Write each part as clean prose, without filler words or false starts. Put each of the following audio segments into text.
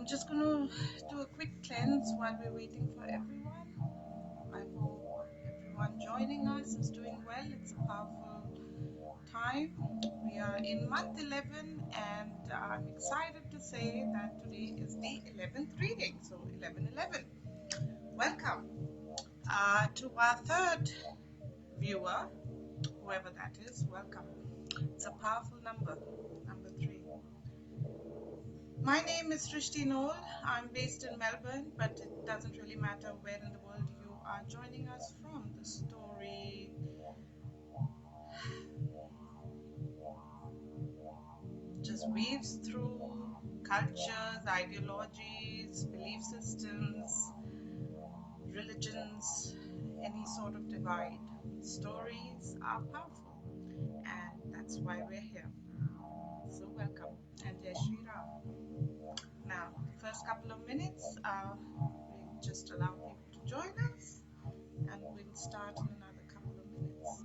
I'm just going to do a quick cleanse while we're waiting for everyone. I hope everyone joining us is doing well. It's a powerful time. We are in month 11, and I'm excited to say that today is the 11th reading. So 11:11. Welcome to our third viewer, whoever that is. Welcome. It's a powerful number, number 3. My name is Srishti Noel. I'm based in Melbourne, but it doesn't really matter where in the world you are joining us from. The story just weaves through cultures, ideologies, belief systems, religions, any sort of divide. Stories are powerful, and that's why we're here. So welcome, and Jai Shri Ram. Now, first couple of minutes, we'll just allow people to join us, and we'll start in another couple of minutes.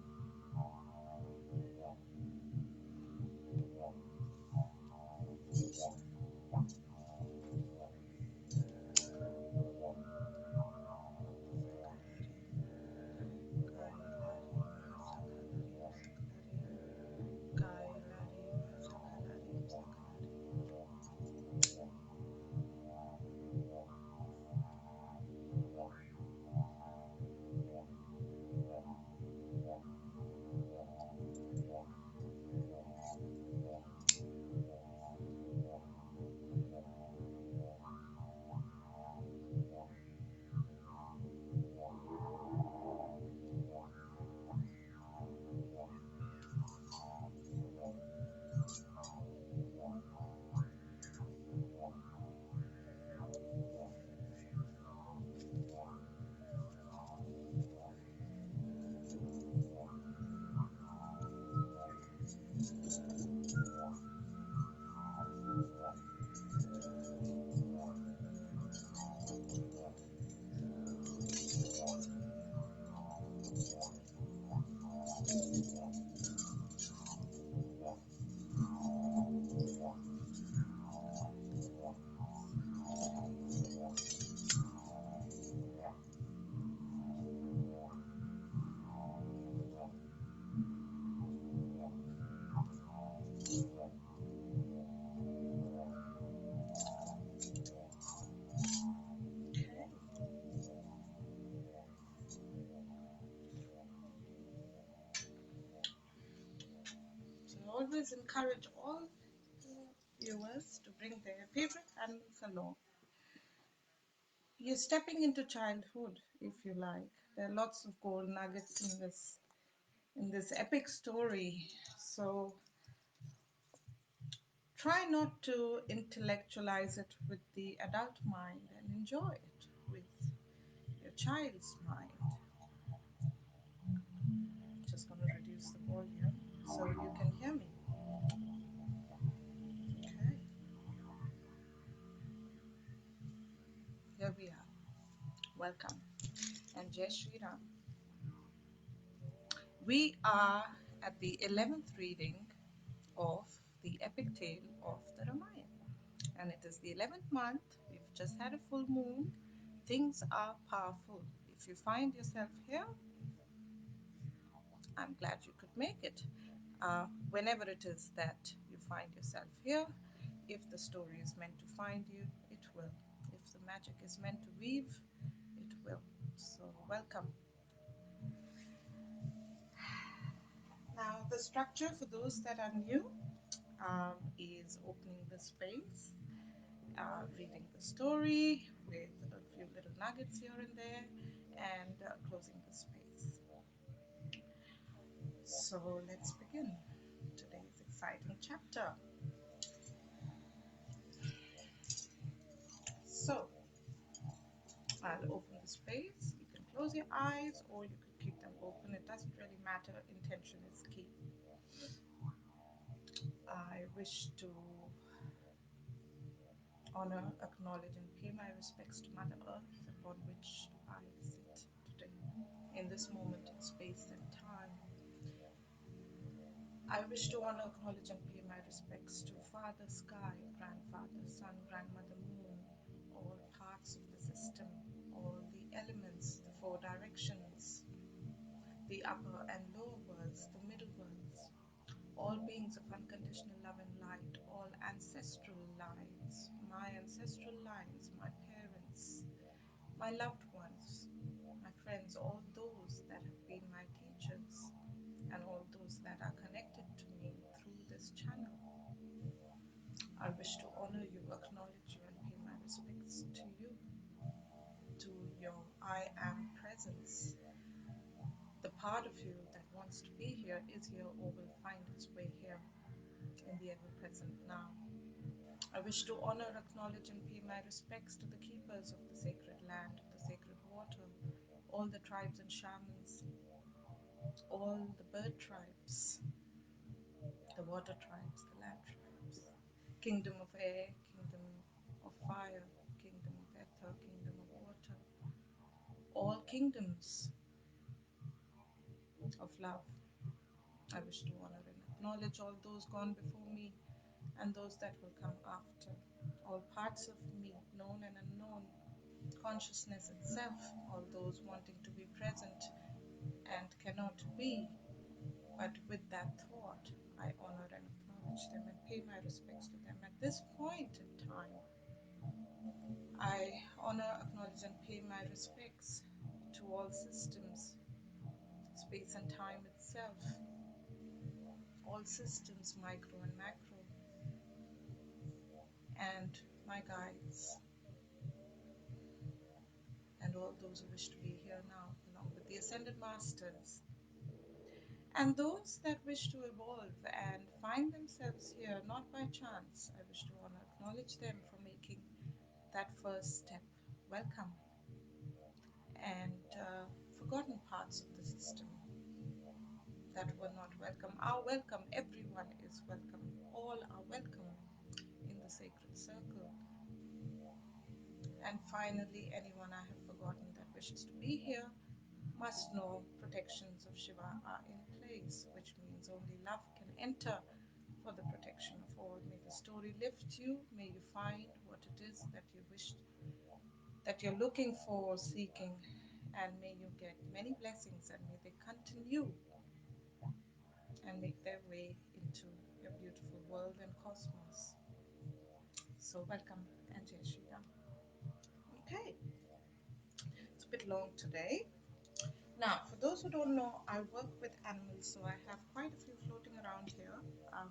So always encourage all viewers to bring their favorite animals along. You're stepping into childhood, if you like. There are lots of gold nuggets in this epic story. So try not to intellectualize it with the adult mind and enjoy it with your child's mind. Just going to reduce the volume so you can hear me. Okay, here we are. Welcome, and Jai Shri Ram. We are at the 11th reading of the epic tale of the Ramayana, and it is the 11th month. We've just had a full moon. Things are powerful. If you find yourself here, I'm glad you could make it. Whenever it is that you find yourself here, if the story is meant to find you, it will. If the magic is meant to weave, it will. So welcome. Now, the structure for those that are new is opening the space, reading the story with a few little nuggets here and there, and closing the space. So let's begin today's exciting chapter. So I'll open the space. You can close your eyes or you could keep them open. It doesn't really matter. Intention is key. I wish to honor, acknowledge, and pay my respects to Mother Earth, upon which I sit today, in this moment in space and time. I wish to honor, acknowledge, and pay my respects to Father Sky, Grandfather Sun, Grandmother Moon, all parts of the system, all the elements, the four directions, the upper and lower worlds, the middle worlds, all beings of unconditional love and light, all ancestral lines, my ancestral lines, my parents, my loved ones, my friends, all those that have been my teachers, and all those that are connected to me through this channel. I wish to honor you, acknowledge you, and pay my respects to you, to your I am presence. The part of you that wants to be here is here or will find its way here in the ever present now. I wish to honor, acknowledge, and pay my respects to the keepers of the sacred land, of the sacred water, all the tribes and shamans, all the bird tribes, the water tribes, the land tribes, kingdom of air, kingdom of fire, kingdom of ether, kingdom of water, all kingdoms of love. I wish to honor and acknowledge all those gone before me and those that will come after, all parts of me, known and unknown, consciousness itself, all those wanting to be present and cannot be, but with that thought, I honor and acknowledge them and pay my respects to them. At this point in time, I honor, acknowledge, and pay my respects to all systems, space and time itself, all systems, micro and macro, and my guides, and all those who wish to be here now, along with the Ascended Masters, and those that wish to evolve and find themselves here not by chance. I wish to honor, acknowledge them for making that first step. Welcome. And forgotten parts of the system that were not welcome are welcome. Everyone is welcome. All are welcome in the sacred circle. And finally, anyone I have forgotten that wishes to be here must know protections of Shiva are in place, which means only love can enter for the protection of all. May the story lift you. May you find what it is that you wish, that you're looking for, seeking, and may you get many blessings, and may they continue and make their way into your beautiful world and cosmos. So welcome and Jai Shri Ram. Okay, it's a bit long today. Now, for those who don't know, I work with animals, so I have quite a few floating around here, and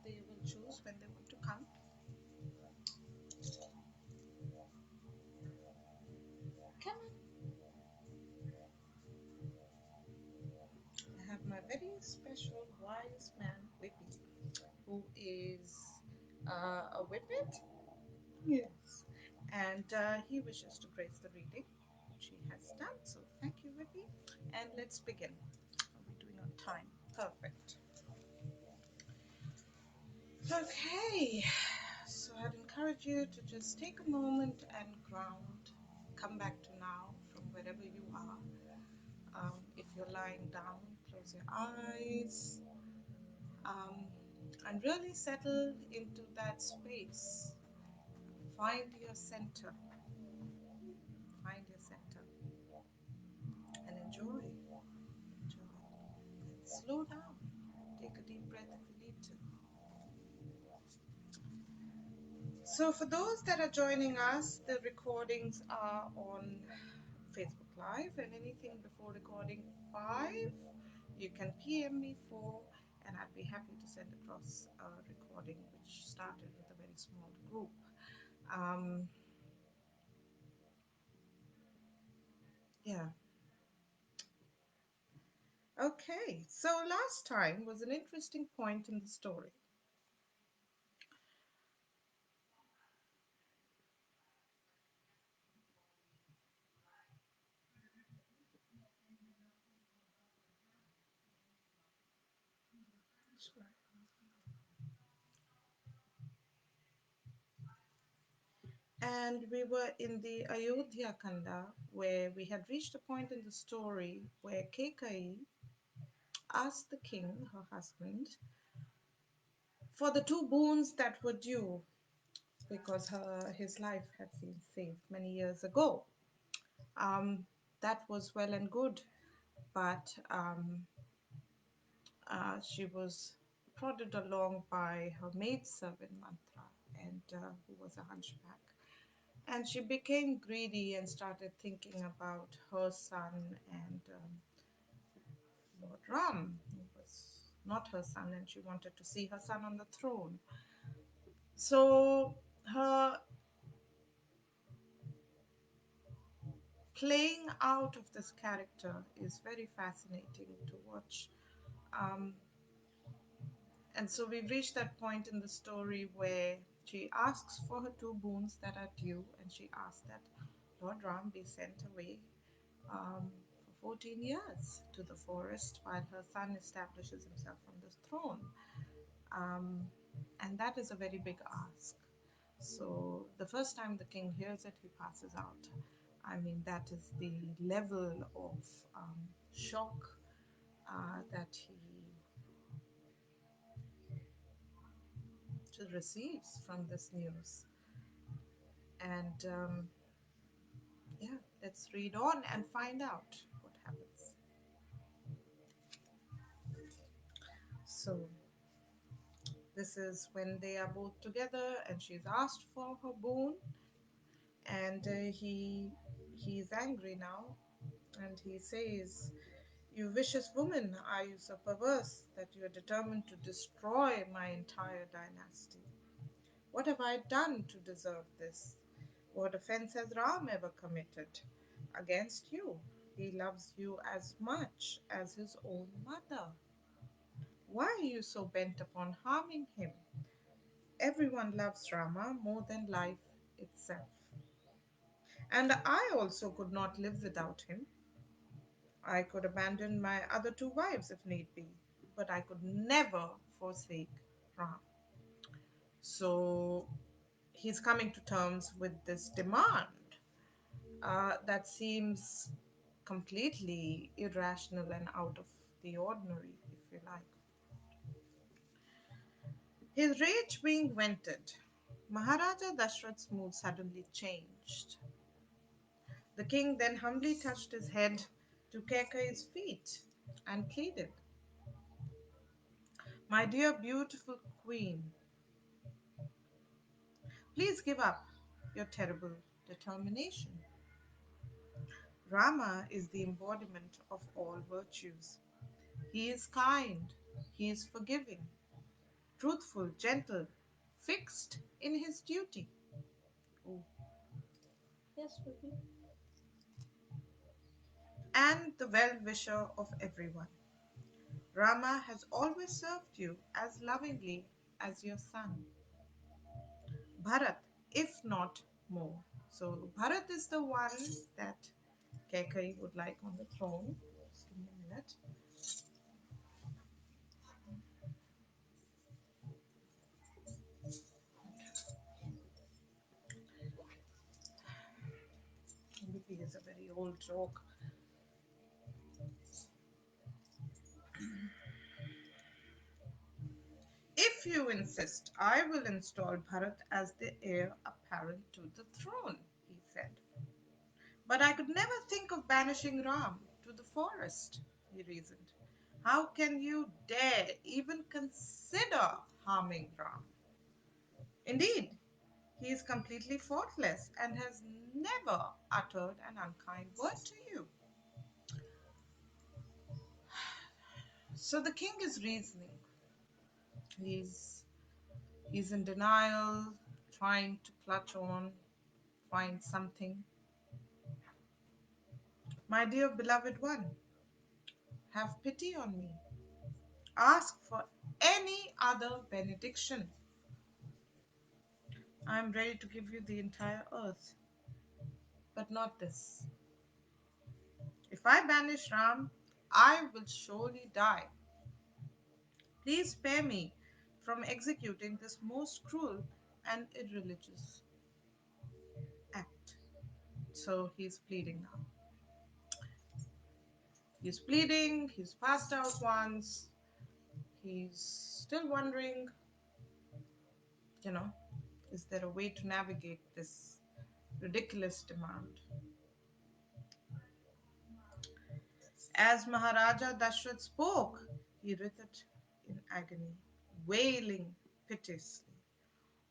they will choose when they want to come. Come on. I have my very special wise man, Whippy, who is a whippet. Yes. And he wishes to grace the reading, which he has done. So thank you, Whippy. And let's begin. Are we doing on time? Perfect. Okay. So I'd encourage you to just take a moment and ground. Come back to now from wherever you are. If you're lying down, close your eyes. And really settle into that space. Find your center. Find your center. And enjoy. Enjoy. And slow down. Take a deep breath if you need to. So for those that are joining us, the recordings are on Facebook Live, and anything before recording 5, you can PM me for, and I'd be happy to send across a recording which started with a very small group. Yeah. Okay, so last time was an interesting point in the story. Sure. And we were in the Ayodhya Kanda, where we had reached a point in the story where Kekai asked the king, her husband, for the two boons that were due because his life had been saved many years ago. Um, that was well and good, but she was prodded along by her maidservant Mantra, and who was a hunchback. And she became greedy and started thinking about her son and Lord Ram, who was not her son, and she wanted to see her son on the throne. So her playing out of this character is very fascinating to watch. Um, and so we've reached that point in the story where she asks for her two boons that are due, and she asks that Lord Ram be sent away for 14 years to the forest while her son establishes himself on the throne. Um, and that is a very big ask. So the first time the king hears it, he passes out. I mean, that is the level of shock that he receives from this news. And yeah, let's read on and find out what happens. So this is when they are both together, and she's asked for her boon, and he's angry now, and he says, "You vicious woman, are you so perverse that you are determined to destroy my entire dynasty? What have I done to deserve this? What offense has Ram ever committed against you? He loves you as much as his own mother. Why are you so bent upon harming him? Everyone loves Rama more than life itself. And I also could not live without him. I could abandon my other two wives if need be, but I could never forsake Ram." So he's coming to terms with this demand that seems completely irrational and out of the ordinary, if you like. His rage being vented, Maharaja Dashrath's mood suddenly changed. The king then humbly touched his head to Kaikeyi's feet and pleaded, "My dear beautiful queen, please give up your terrible determination. Rama is the embodiment of all virtues. He is kind, he is forgiving, truthful, gentle, fixed in his duty. Oh, yes, baby. And the well-wisher of everyone. Rama has always served you as lovingly as your son, Bharat, if not more." So Bharat is the one that Kekai would like on the throne. Just give me a minute. Maybe it's a very old joke. "If you insist, I will install Bharat as the heir apparent to the throne," he said. "But I could never think of banishing Ram to the forest," he reasoned. "How can you dare even consider harming Ram? Indeed, he is completely faultless and has never uttered an unkind word to you." So the king is reasoning. He's he's in denial, trying to clutch on, find something. "My dear beloved one, have pity on me. Ask for any other benediction. I am ready to give you the entire earth, but not this. If I banish Ram, I will surely die. Please spare me from executing this most cruel and irreligious act." So he's pleading now. He's pleading, he's passed out once, he's still wondering, You know, is there a way to navigate this ridiculous demand? As Maharaja Dashrath spoke, he writhed in agony, wailing piteously.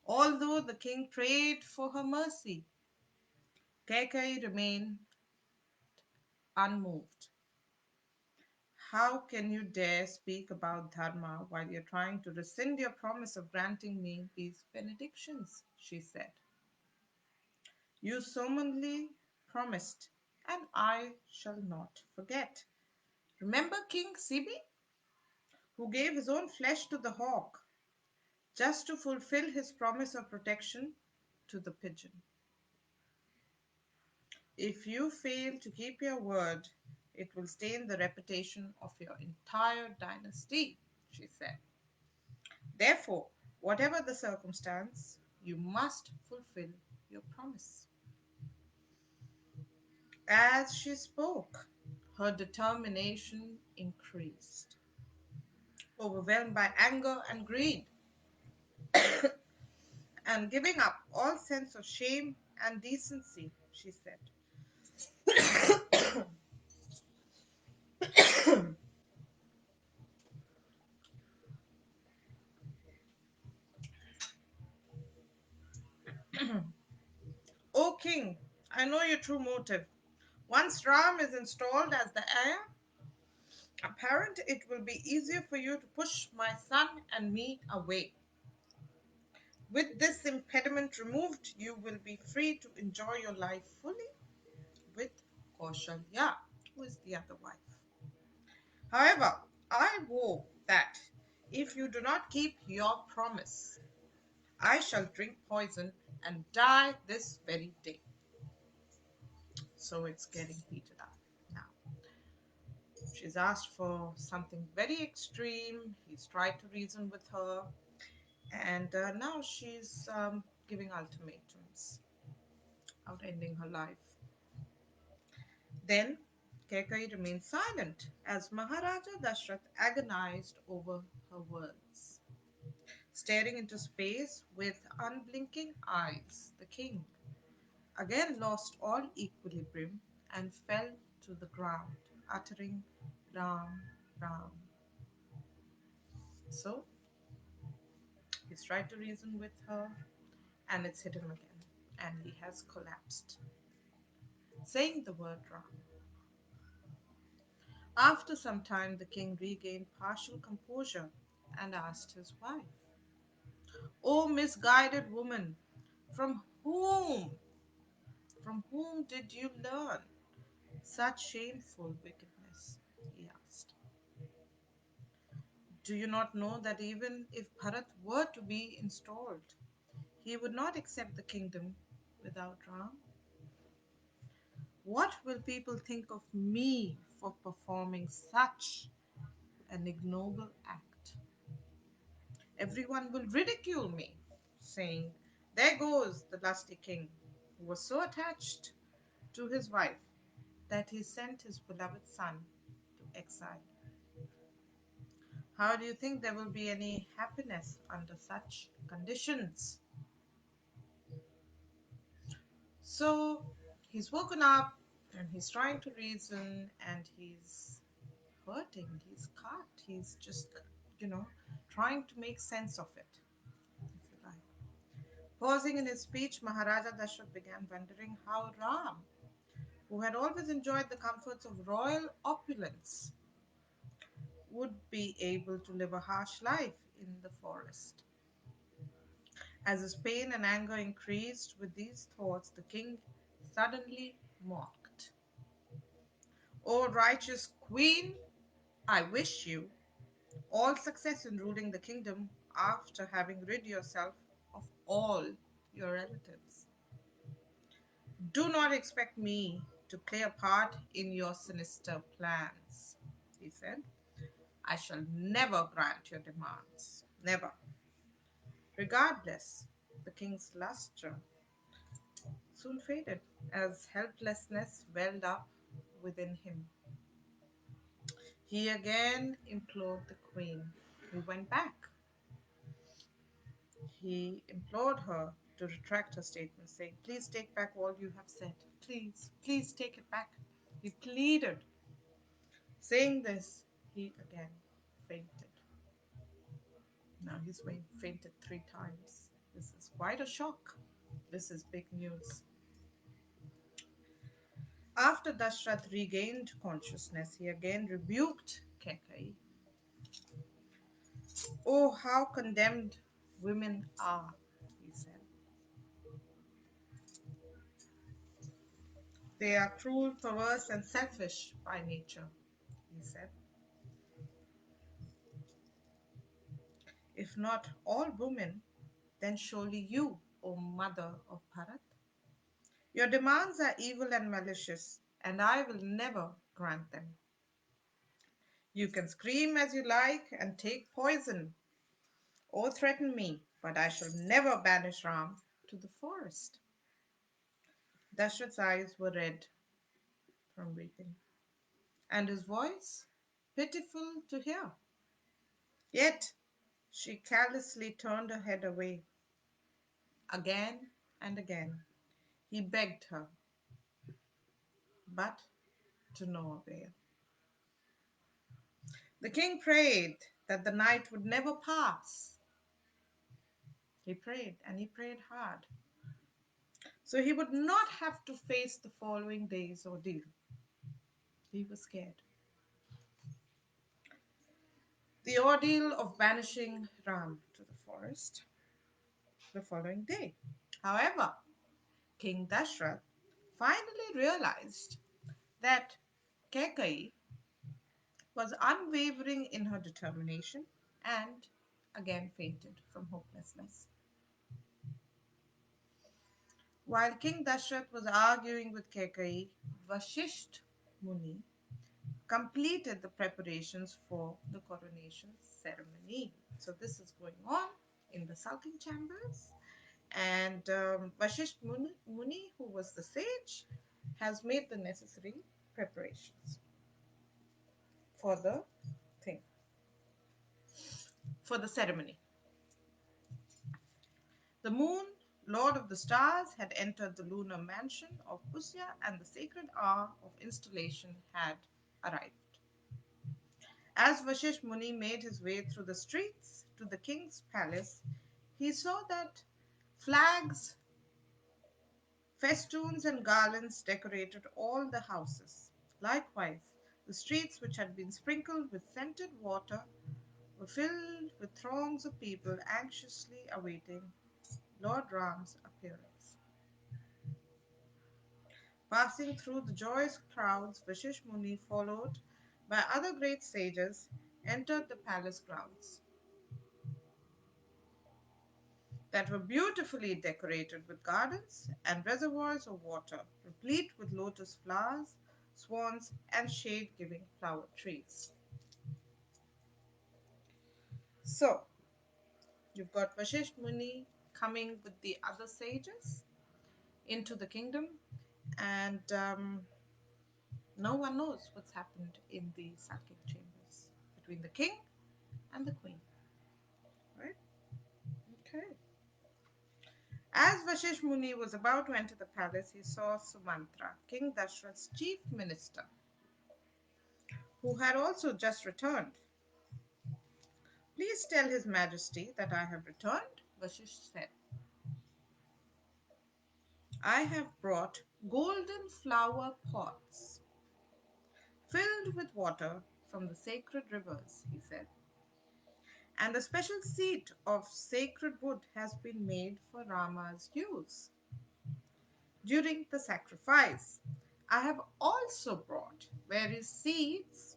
Although the king prayed for her mercy, Kaikai remained unmoved. How can you dare speak about dharma while you're trying to rescind your promise of granting me these benedictions? She said. You solemnly promised, and I shall not forget. Remember King Sibi, who gave his own flesh to the hawk just to fulfill his promise of protection to the pigeon. If you fail to keep your word, it will stain the reputation of your entire dynasty, she said. Therefore, whatever the circumstance, you must fulfill your promise. As she spoke, her determination increased. Overwhelmed by anger and greed, and giving up all sense of shame and decency, she said, O king, I know your true motive. Once Ram is installed as the heir apparent, it will be easier for you to push my son and me away. With this impediment removed, you will be free to enjoy your life fully with Kaushalya, who is the other wife. However, I vow that if you do not keep your promise, I shall drink poison and die this very day. So it's getting heated up now. She's asked for something very extreme. He's tried to reason with her, and now she's giving ultimatums out ending her life. Then Kekai remained silent as Maharaja Dashrath agonized over her words. Staring into space with unblinking eyes, the king again lost all equilibrium and fell to the ground, uttering Ram, Ram. So he's tried to reason with her, and it's hit him again, and he has collapsed, saying the word Ram. After some time, the king regained partial composure and asked his wife, O misguided woman, from whom, from whom did you learn such shameful wickedness? He asked. Do you not know that even if Bharat were to be installed, he would not accept the kingdom without Ram? What will people think of me for performing such an ignoble act? Everyone will ridicule me, saying, There goes the lusty king, who was so attached to his wife that he sent his beloved son to exile. How do you think there will be any happiness under such conditions? So he's woken up and he's trying to reason and he's hurting, he's cut, he's just, trying to make sense of it, if you like. Pausing in his speech, Maharaja Dashrath began wondering how Ram, who had always enjoyed the comforts of royal opulence, would be able to live a harsh life in the forest. As his pain and anger increased with these thoughts, the king suddenly mocked. O righteous queen, I wish you all success in ruling the kingdom after having rid yourself of all your relatives. Do not expect me to play a part in your sinister plans, he said. I shall never grant your demands. Never. Regardless, the king's luster soon faded as helplessness welled up within him. He again implored the queen, who went back. He implored her to retract her statement, saying, "Please take back all you have said. Please, please take it back." He pleaded. Saying this, he again fainted. Now he's fainted 3 times. This is quite a shock. This is big news. After Dashrath regained consciousness, he again rebuked Kekai. "Oh, how condemned women are," he said. "They are cruel, perverse, and selfish by nature," he said. "If not all women, then surely you, O mother of Bharat. Your demands are evil and malicious, and I will never grant them. You can scream as you like and take poison or threaten me, but I shall never banish Ram to the forest." Dashrath's eyes were red from weeping, and his voice pitiful to hear. Yet she carelessly turned her head away. Again and again he begged her, but to no avail. The king prayed that the night would never pass. He prayed, and he prayed hard, so he would not have to face the following day's ordeal. He was scared. The ordeal of banishing Ram to the forest the following day. However, King Dashrath finally realized that Kekai was unwavering in her determination and again fainted from hopelessness. While King Dashrath was arguing with Kekai, Vashisht Muni completed the preparations for the coronation ceremony. So this is going on in the sulking chambers, and Vashisht Muni, who was the sage, has made the necessary preparations for the thing, for the ceremony. The moon, lord of the stars, had entered the lunar mansion of Pusya, and the sacred hour of installation had arrived. As Vashish Muni made his way through the streets to the king's palace, he saw that flags, festoons, and garlands decorated all the houses. Likewise, the streets, which had been sprinkled with scented water, were filled with throngs of people anxiously awaiting Lord Ram's appearance. Passing through the joyous crowds, Vashish Muni, followed by other great sages, entered the palace grounds that were beautifully decorated with gardens and reservoirs of water, replete with lotus flowers, swans, and shade giving flower trees. So, you've got Vashish Muni coming with the other sages into the kingdom, and no one knows what's happened in the sulking chambers between the king and the queen. Right? Okay. As Vashish Muni was about to enter the palace, he saw Sumantra, King Dashrath's chief minister, who had also just returned. "Please tell His Majesty that I have returned," Vashish said. "I have brought golden flower pots filled with water from the sacred rivers," he said, "and a special seat of sacred wood has been made for Rama's use during the sacrifice. I have also brought various seeds,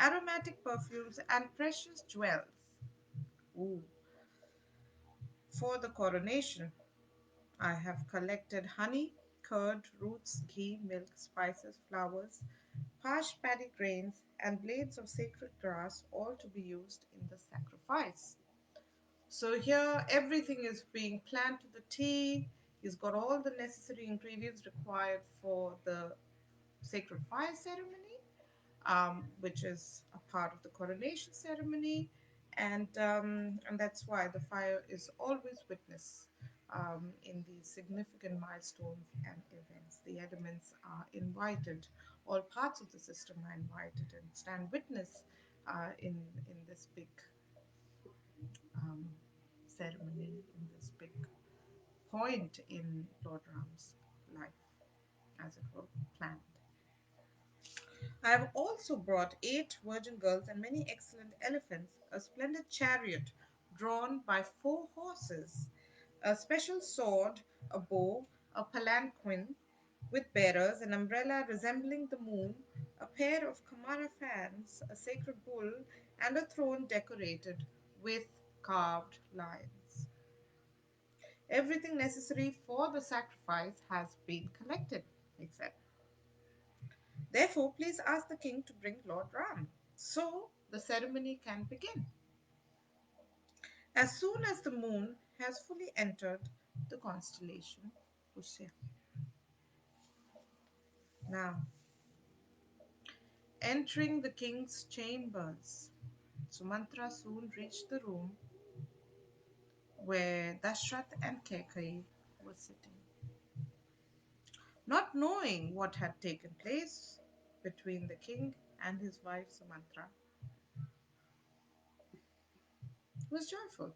aromatic perfumes, and precious jewels, ooh, for the coronation. I have collected honey, curd, roots, ghee, milk, spices, flowers, parched paddy grains, and blades of sacred grass, all to be used in the sacrifice." So here everything is being planned to the T. He's got all the necessary ingredients required for the sacred fire ceremony, which is a part of the coronation ceremony. And that's why the fire is always witness in these significant milestones and events. The elements are invited, all parts of the system are invited and stand witness in this big um, ceremony, in this big point in Lord Ram's life, as it were, planned. I have also brought 8 virgin girls and many excellent elephants, a splendid chariot drawn by 4 horses, a special sword, a bow, a palanquin with bearers, an umbrella resembling the moon, a pair of Kamara fans, a sacred bull, and a throne decorated with carved lions. Everything necessary for the sacrifice has been collected, he said. Therefore, please ask the king to bring Lord Ram, so the ceremony can begin. As soon as the moon has fully entered the constellation Pusya. Now, entering the king's chambers, Sumantra soon reached the room where Dashrath and Kekai were sitting. Not knowing what had taken place between the king and his wife Sumantra, was joyful.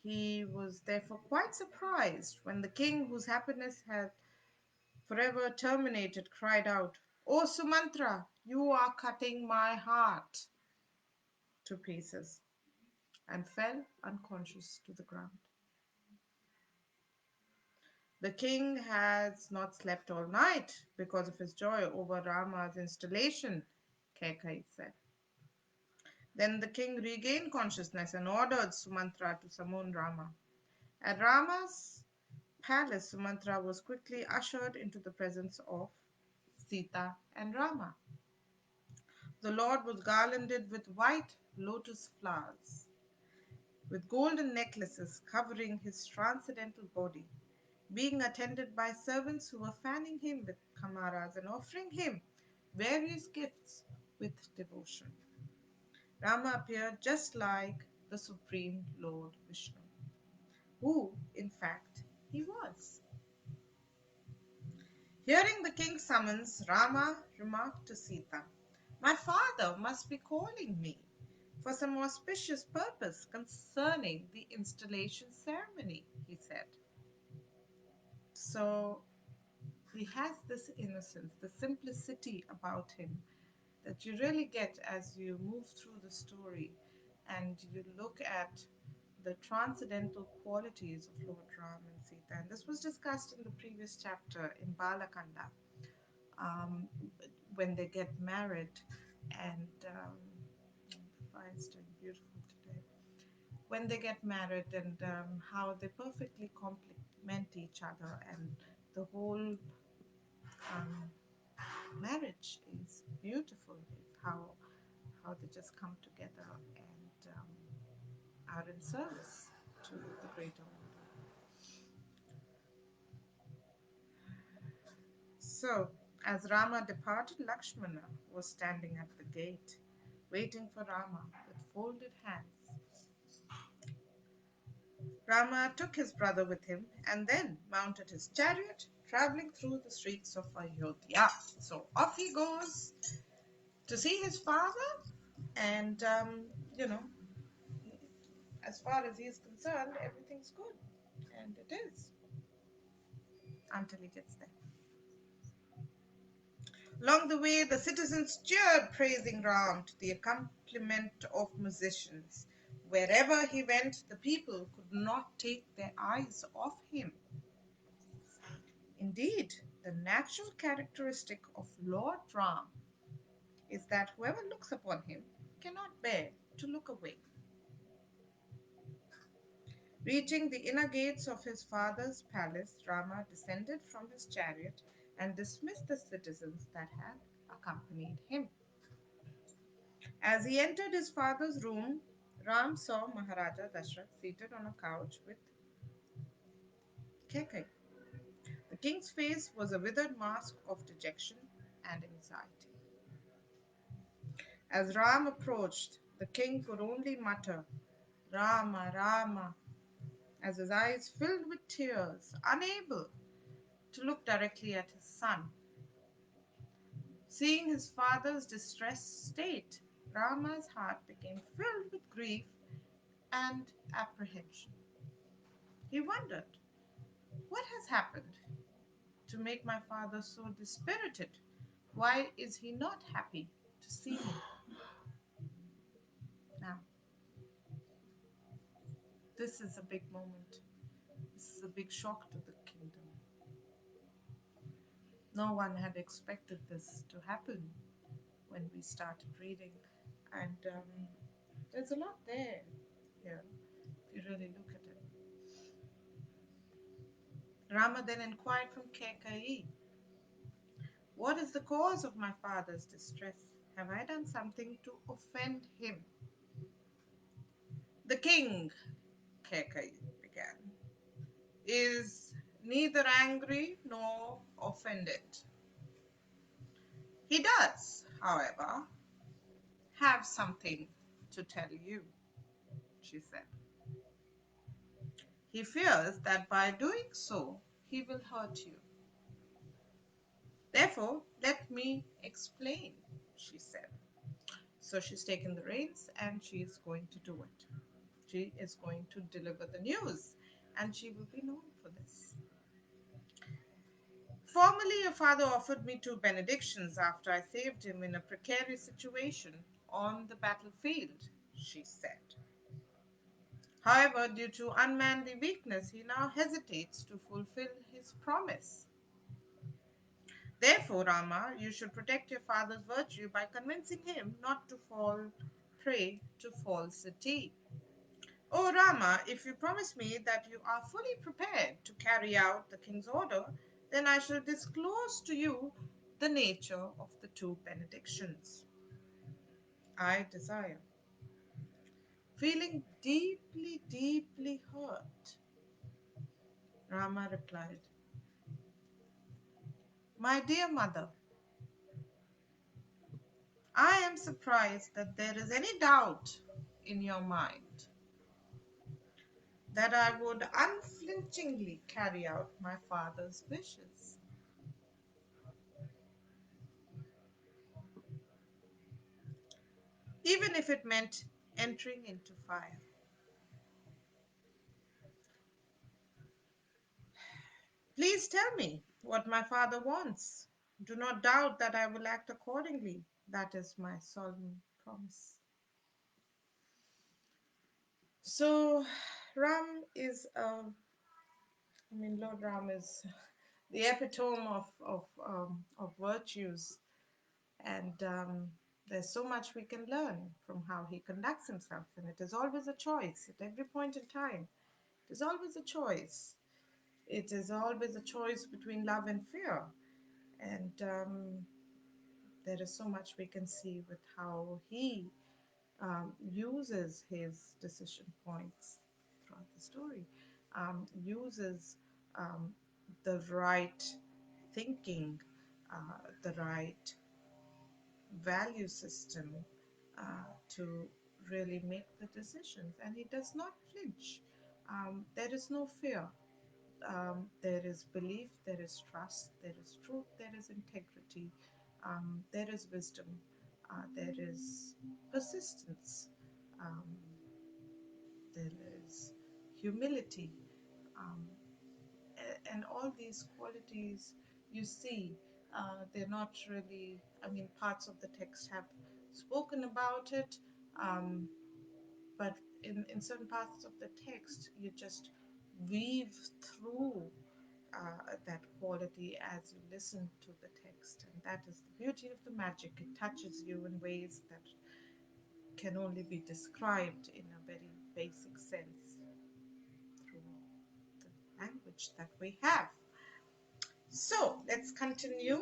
He was therefore quite surprised when the king, whose happiness had forever terminated, cried out, "O Sumantra, you are cutting my heart to pieces," and fell unconscious to the ground. The king has not slept all night because of his joy over Rama's installation, Kekai said. Then the king regained consciousness and ordered Sumantra to summon Rama. At Rama's palace, Sumantra was quickly ushered into the presence of Sita and Rama. The Lord was garlanded with white lotus flowers, with golden necklaces covering his transcendental body, being attended by servants who were fanning him with kamaras and offering him various gifts with devotion. Rama appeared just like the Supreme Lord Vishnu, who, in fact, he was. Hearing the king's summons, Rama remarked to Sita, "My father must be calling me for some auspicious purpose concerning the installation ceremony," he said. So he has this innocence, the simplicity about him that you really get as you move through the story and you look at the transcendental qualities of Lord Ram and Sita. And this was discussed in the previous chapter in Balakanda, um, when they get married, and the fire is doing beautiful today. When they get married, and how they perfectly complement each other, and the whole um, marriage is beautiful. How they just come together and are in service to the greater order. So, as Rama departed, Lakshmana was standing at the gate, waiting for Rama with folded hands. Rama took his brother with him and then mounted his chariot, traveling through the streets of Ayodhya. So off he goes to see his father, and you know, as far as he is concerned, everything's good, and it is until he gets there. Along the way, the citizens cheered, praising Ram to the accompaniment of musicians. Wherever he went, the people could not take their eyes off him. Indeed, the natural characteristic of Lord Ram is that whoever looks upon him cannot bear to look away. Reaching the inner gates of his father's palace, Rama descended from his chariot and dismissed the citizens that had accompanied him. As he entered his father's room, Ram saw Maharaja Dashrath seated on a couch with Kekai. The king's face was a withered mask of dejection and anxiety. As Ram approached, The king could only mutter, Rama, Rama, as his eyes filled with tears, unable to look directly at his son. Seeing his father's distressed state, Rama's heart became filled with grief and apprehension. He wondered, what has happened to make my father so dispirited? Why is he not happy to see me? Now, this is a big moment. This is a big shock to the kingdom. No one had expected this to happen when we started reading. And there's a lot there, if you really look at it. Rama then inquired from Kekayi, what is the cause of my father's distress? Have I done something to offend him? The king, Kekayi began, is neither angry nor offended. He does, however, have something to tell you, she said. He fears that by doing so, he will hurt you. Therefore, let me explain, she said. So she's taken the reins and she is going to do it. She is going to deliver the news and she will be known for this. Formerly, your father offered me 2 benedictions after I saved him in a precarious situation on the battlefield, she said. However, due to unmanly weakness, he now hesitates to fulfill his promise. Therefore, Rama, you should protect your father's virtue by convincing him not to fall prey to falsity. Oh, Rama, if you promise me that you are fully prepared to carry out the king's order, then I shall disclose to you the nature of the 2 benedictions I desire. Feeling deeply, deeply hurt, Rama replied, my dear mother, I am surprised that there is any doubt in your mind that I would unflinchingly carry out my father's wishes. Even if it meant entering into fire. Please tell me what my father wants. Do not doubt that I will act accordingly. That is my solemn promise. So, Ram is, Lord Ram is the epitome of virtues, and there's so much we can learn from how he conducts himself, and it is always a choice at every point in time. It is always a choice. It is always a choice between love and fear, and there is so much we can see with how he uses his decision points throughout the story, uses um, the right thinking, the right value system to really make the decisions. And he does not flinch. There is no fear. There is belief, there is trust, there is truth, there is integrity, there is wisdom, there is persistence, um, there is humility, um, and all these qualities you see, they're not really, parts of the text have spoken about it, um, but in certain parts of the text, you just weave through that quality as you listen to the text. And that is the beauty of the magic. It touches you in ways that can only be described in a very basic sense through the language that we have. So let's continue.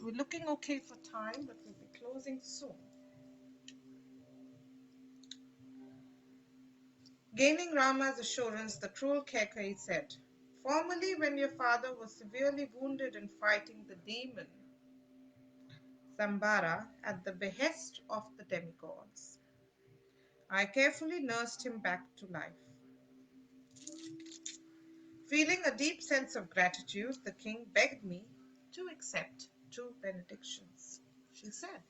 We're looking okay for time, but we'll be closing soon. Gaining Rama's assurance, the cruel Kekai said, formerly when your father was severely wounded in fighting the demon Sambara at the behest of the demigods, I carefully nursed him back to life. Feeling a deep sense of gratitude, the king begged me to accept 2 benedictions. She said,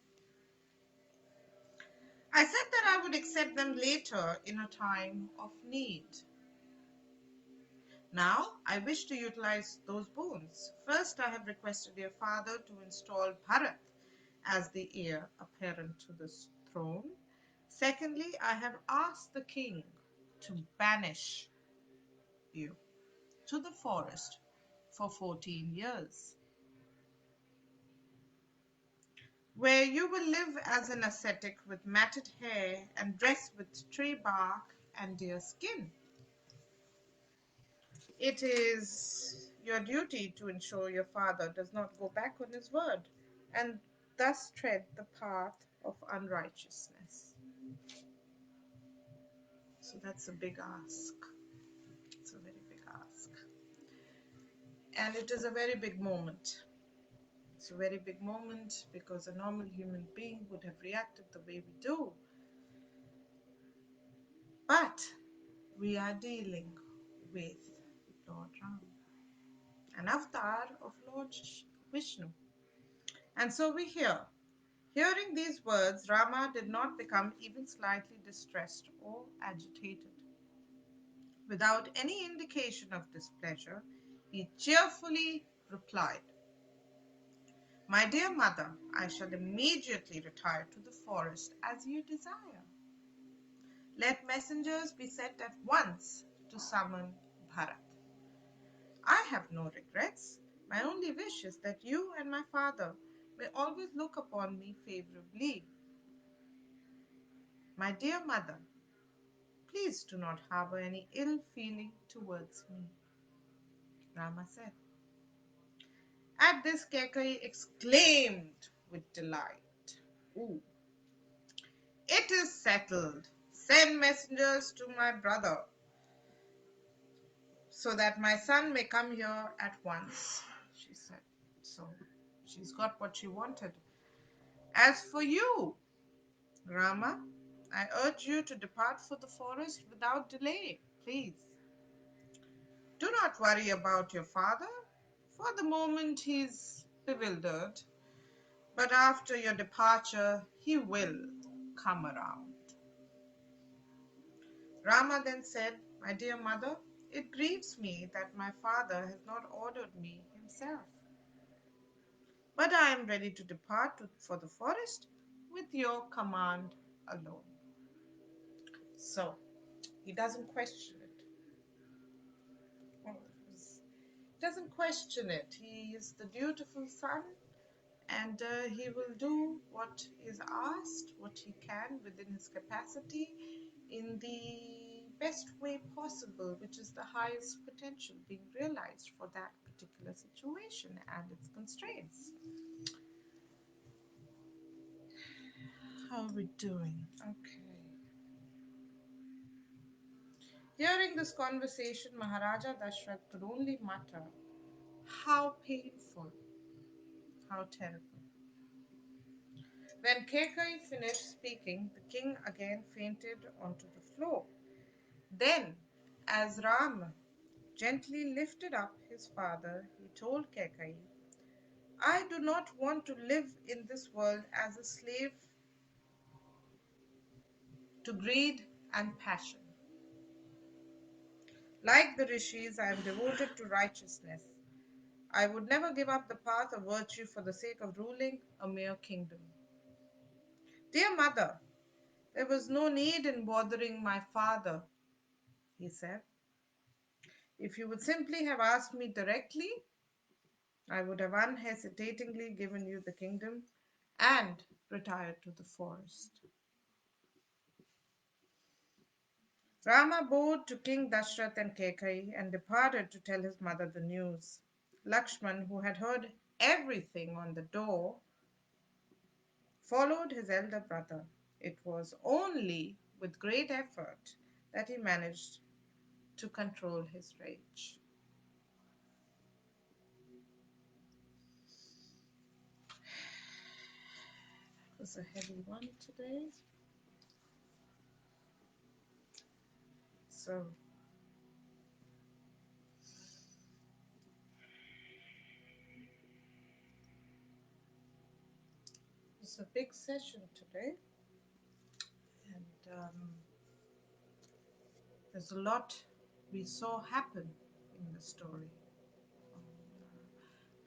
I said that I would accept them later in a time of need. Now, I wish to utilize those boons. First, I have requested your father to install Bharat as the heir apparent to the throne. Secondly, I have asked the king to banish you to the forest for 14 years, where you will live as an ascetic with matted hair and dressed with tree bark and deer skin. It is your duty to ensure your father does not go back on his word and thus tread the path of unrighteousness. So that's a big ask. It's a very big ask. And it is a very big moment. It's a very big moment because a normal human being would have reacted the way we do. But we are dealing with Lord Ram, an avatar of Lord Vishnu. And so we hear. Hearing these words, Rama did not become even slightly distressed or agitated. Without any indication of displeasure, he cheerfully replied, My dear mother, I shall immediately retire to the forest as you desire. Let messengers be sent at once to summon Bharat. I have no regrets. My only wish is that you and my father may always look upon me favorably. My dear mother, please do not harbor any ill feeling towards me, Rama said. At this, Kekai exclaimed with delight, Ooh, it is settled. Send messengers to my brother so that my son may come here at once, she said. So she's got what she wanted. As for you, Rama, I urge you to depart for the forest without delay, please. Do not worry about your father. For the moment, he's bewildered, but after your departure, he will come around. Rama then said, My dear mother, it grieves me that my father has not ordered me himself. But I am ready to depart for the forest with your command alone. So, he doesn't question it. He doesn't question it. He is the dutiful son, and he will do what is asked, what he can within his capacity, in the best way possible, which is the highest potential being realized for that particular situation and its constraints. How are we doing? Okay. Hearing this conversation, Maharaja Dashrath could only mutter, How painful, how terrible. When Kekai finished speaking, the king again fainted onto the floor. Then, as Ram gently lifted up his father, he told Kekai, I do not want to live in this world as a slave to greed and passion. Like the rishis, I am devoted to righteousness. I would never give up the path of virtue for the sake of ruling a mere kingdom. Dear mother, there was no need in bothering my father, he said. If you would simply have asked me directly, I would have unhesitatingly given you the kingdom and retired to the forest. Rama bowed to King Dashrath and Kekai and departed to tell his mother the news. Lakshman, who had heard everything on the door, followed his elder brother. It was only with great effort that he managed to control his rage. It was a heavy one today. So it's a big session today, and there's a lot we saw happen in the story.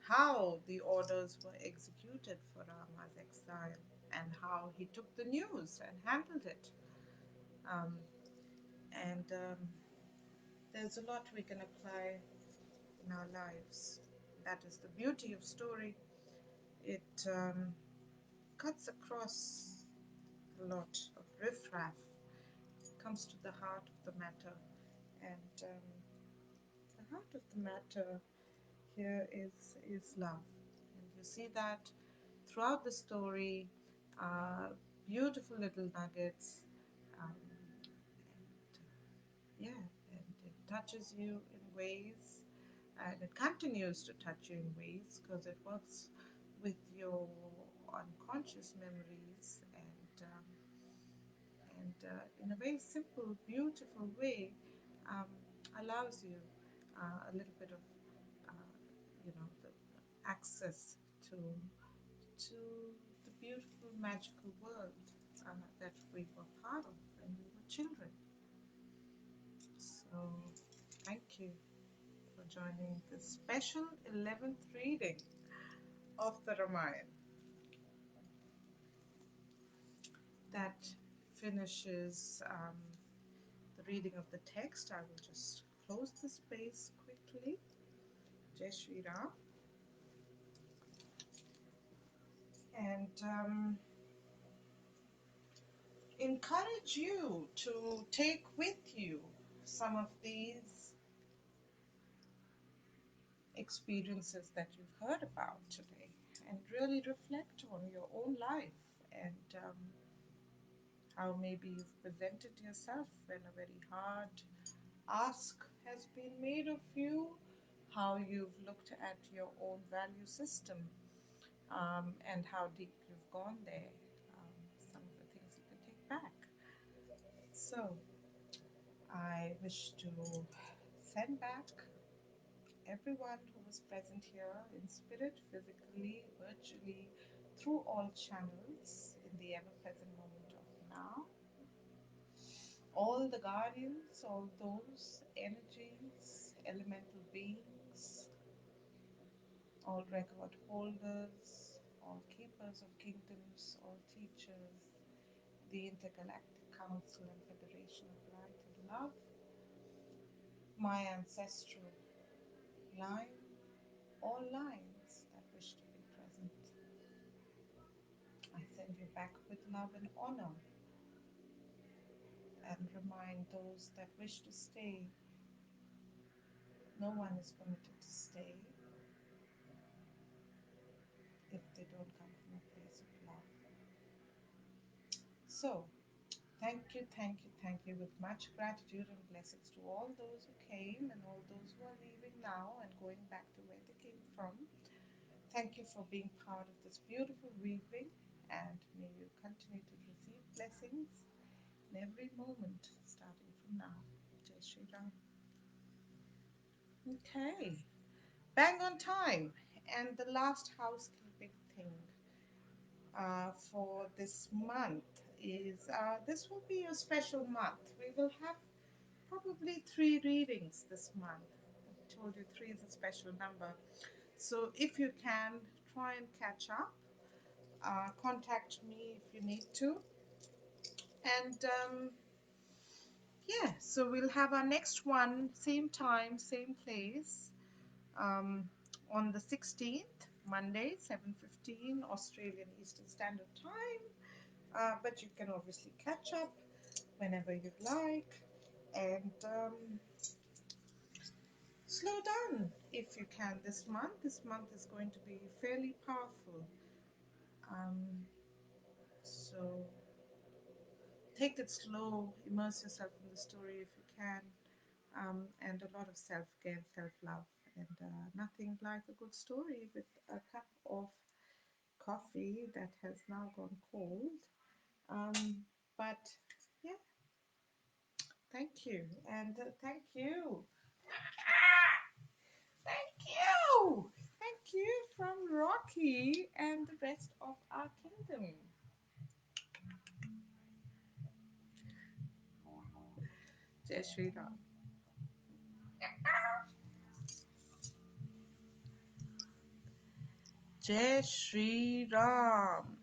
How the orders were executed for Rama's exile, and how he took the news and handled it. Um, and there's a lot we can apply in our lives. That is the beauty of story. It cuts across a lot of riffraff, comes to the heart of the matter, and the heart of the matter here is love, and you see that throughout the story. Beautiful little nuggets, and yeah, and it touches you in ways, and it continues to touch you in ways because it works with your unconscious memories, and in a very simple, beautiful way, um, allows you a little bit of the access to the beautiful, magical world that we were part of when we were children. So, thank you for joining this special 11th reading of the Ramayana. That finishes the reading of the text. I will just close the space quickly. Jai Shri Ram. And encourage you to take with you some of these experiences that you've heard about today and really reflect on your own life, and how maybe you've presented yourself when a very hard ask has been made of you, how you've looked at your own value system, and how deep you've gone there, some of the things you can take back. So I wish to send back everyone who was present here in spirit, physically, virtually, through all channels in the ever present moment of now. All the guardians, all those energies, elemental beings, all record holders, all keepers of kingdoms, all teachers, the Intergalactic Council and Federation of Light and Love, my ancestral line, all lines that wish to be present. I send you back with love and honor, and remind those that wish to stay, no one is permitted to stay if they don't come from a place of love. So, thank you with much gratitude and blessings to all those who came and all those who are leaving now and going back to where they came from. Thank you for being part of this beautiful weaving, and may you continue to receive blessings in every moment starting from now. Jai Shri Ram. Okay, bang on time. And the last housekeeping thing for this month is this will be a special month. We will have probably 3 readings this month. I told you 3 is a special number. So if you can, try and catch up. Contact me if you need to. And yeah, so we'll have our next one, same time, same place, um, on the 16th, Monday, 7:15 Australian Eastern Standard Time. But you can obviously catch up whenever you'd like, and slow down if you can this month. This month is going to be fairly powerful. Um, so take it slow, immerse yourself in the story if you can, and a lot of self-care, self-love, and nothing like a good story with a cup of coffee that has now gone cold. But yeah, Thank you. And thank you. Thank you. Thank you from Rocky and the rest of our kingdom. Jai Shri Ram. Jai Shri Ram.